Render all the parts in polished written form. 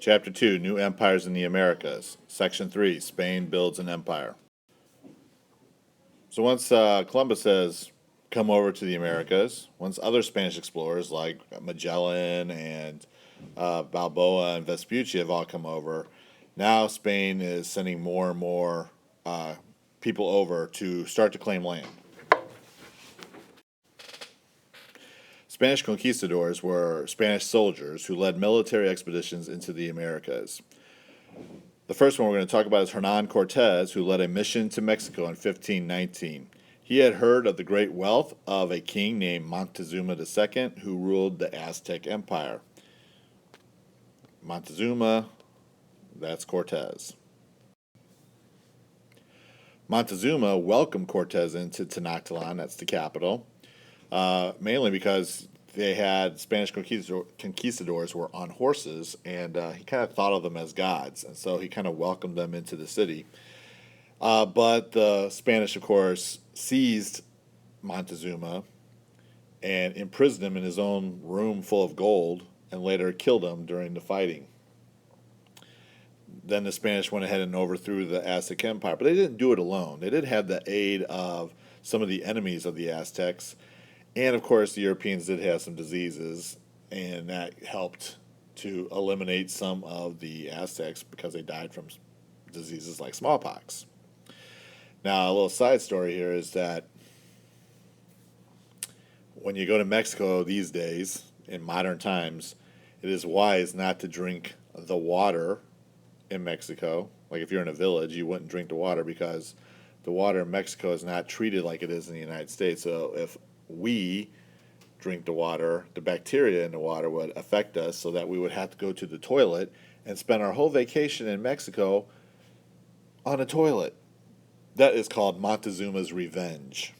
Chapter 2, New Empires in the Americas. Section 3, Spain builds an empire. So once Columbus has come over to the Americas, once other Spanish explorers like Magellan and Balboa and Vespucci have all come over, now Spain is sending more and more people over to start to claim land. Spanish conquistadors were Spanish soldiers who led military expeditions into the Americas. The first one we're going to talk about is Hernan Cortez, who led a mission to Mexico in 1519. He had heard of the great wealth of a king named Montezuma II, who ruled the Aztec Empire. Montezuma, that's Cortez. Montezuma welcomed Cortez into Tenochtitlan, that's the capital, mainly because they had Spanish conquistadors were on horses, and he kind of thought of them as gods, and so he kind of welcomed them into the city. But the Spanish, of course, seized Montezuma and imprisoned him in his own room full of gold, and later killed him during the fighting. Then the Spanish went ahead and overthrew the Aztec Empire, but they didn't do it alone. They did have the aid of some of the enemies of the Aztecs. And, of course, the Europeans did have some diseases, and that helped to eliminate some of the Aztecs because they died from diseases like smallpox. Now, a little side story here is that when you go to Mexico these days, in modern times, it is wise not to drink the water in Mexico. Like if you're in a village, you wouldn't drink the water because the water in Mexico is not treated like it is in the United States. So if we drink the water, the bacteria in the water would affect us so that we would have to go to the toilet and spend our whole vacation in Mexico on a toilet. That is called Montezuma's revenge.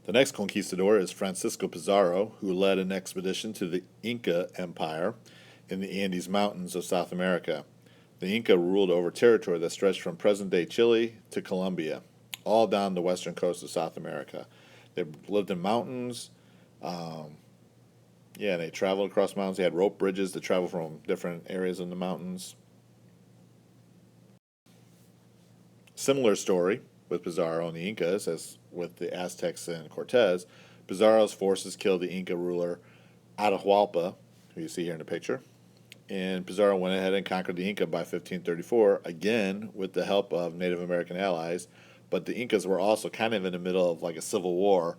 The next conquistador is Francisco Pizarro, who led an expedition to the Inca Empire in the Andes Mountains of South America. The Inca ruled over territory that stretched from present-day Chile to Colombia, all down the western coast of South America. They lived in mountains. They traveled across mountains. They had rope bridges to travel from different areas in the mountains. Similar story with Pizarro and the Incas as with the Aztecs and Cortez. Pizarro's forces killed the Inca ruler Atahualpa, who you see here in the picture. And Pizarro went ahead and conquered the Inca by 1534, again with the help of Native American allies. But the Incas were also kind of in the middle of like a civil war,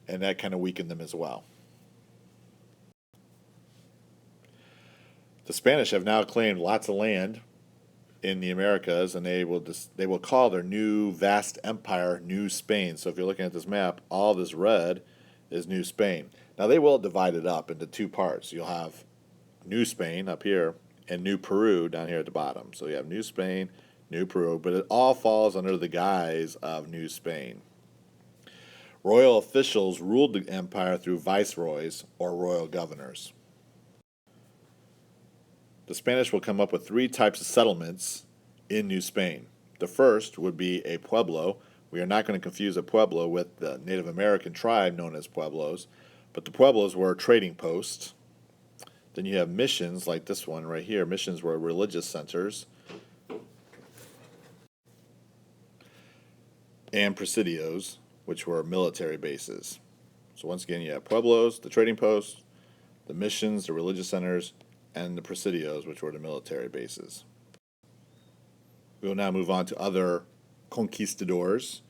and that kind of weakened them as well. The Spanish have now claimed lots of land in the Americas, and they will call their new vast empire New Spain. So if you're looking at this map, all this red is New Spain. Now they will divide it up into two parts. You'll have New Spain up here and New Peru down here at the bottom. So you have New Spain, New Peru, but it all falls under the guise of New Spain. Royal officials ruled the empire through viceroys or royal governors. The Spanish will come up with three types of settlements in New Spain. The first would be a pueblo. We are not going to confuse a pueblo with the Native American tribe known as pueblos, but the pueblos were trading posts. Then you have missions like this one right here. Missions were religious centers. And presidios, which were military bases. So once again, you have pueblos, the trading posts, the missions, the religious centers, and the presidios, which were the military bases. We will now move on to other conquistadors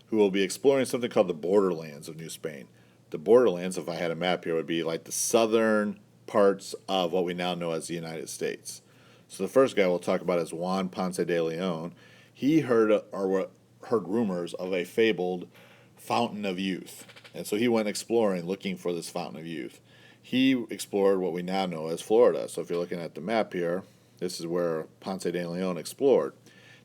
who will be exploring something called the Borderlands of New Spain. The Borderlands, if I had a map here, would be like the southern parts of what we now know as the United States. So the first guy we'll talk about is Juan Ponce de Leon. He heard rumors of a fabled fountain of youth. And so he went exploring, looking for this fountain of youth. He explored what we now know as Florida. So if you're looking at the map here, this is where Ponce de Leon explored.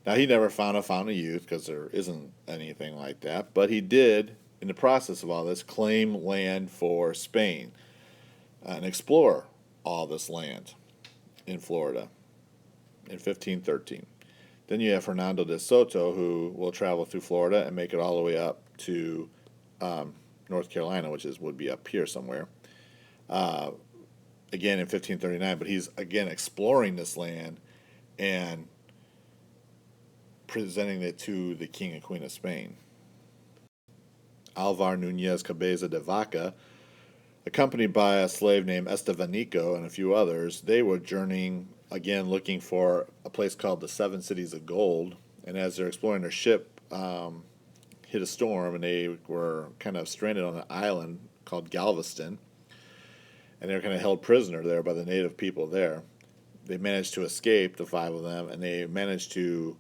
Now, he never found a fountain of youth because there isn't anything like that. But he did, in the process of all this, claim land for Spain and explore all this land in Florida in 1513. Then you have Hernando de Soto, who will travel through Florida and make it all the way up to North Carolina, which would be up here somewhere. again in 1539, but he's again exploring this land and presenting it to the King and Queen of Spain. Alvar Nunez Cabeza de Vaca, accompanied by a slave named Estevanico and a few others, they were journeying again looking for a place called the Seven Cities of Gold. And as they're exploring, their ship hit a storm and they were kind of stranded on an island called Galveston. And they were kind of held prisoner there by the native people there. They managed to escape, the five of them, and they managed to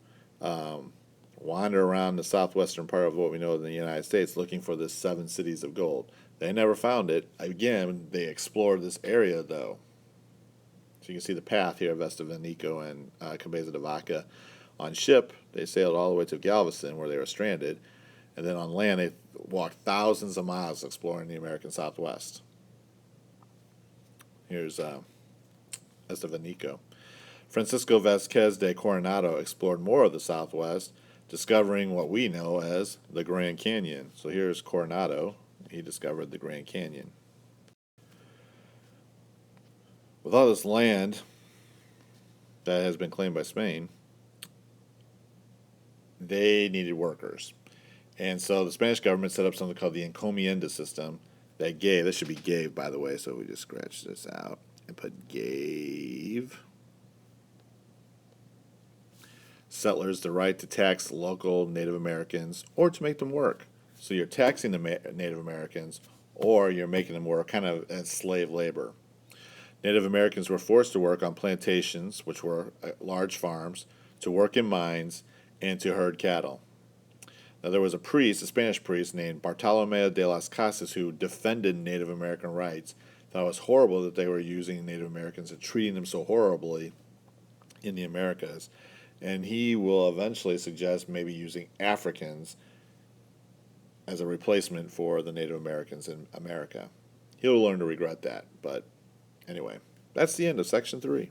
wander around the southwestern part of what we know in the United States looking for this Seven Cities of Gold. They never found it. Again, they explored this area, though. So you can see the path here of Estevanico and Cabeza de Vaca. On ship, they sailed all the way to Galveston, where they were stranded. And then on land, they walked thousands of miles exploring the American Southwest. Here's Estevanico. Francisco Vázquez de Coronado explored more of the Southwest, discovering what we know as the Grand Canyon. So here's Coronado. He discovered the Grand Canyon. With all this land that has been claimed by Spain, they needed workers. And so the Spanish government set up something called the encomienda system that gave, this should be gave, by the way, so we just scratch this out and put gave settlers the right to tax local Native Americans or to make them work. So you're taxing the Native Americans or you're making them work kind of as slave labor. Native Americans were forced to work on plantations, which were large farms, to work in mines, and to herd cattle. Now there was a priest, a Spanish priest named Bartolomé de las Casas, who defended Native American rights. Thought it was horrible that they were using Native Americans and treating them so horribly in the Americas. And he will eventually suggest maybe using Africans as a replacement for the Native Americans in America. He'll learn to regret that, but anyway, that's the end of Section 3.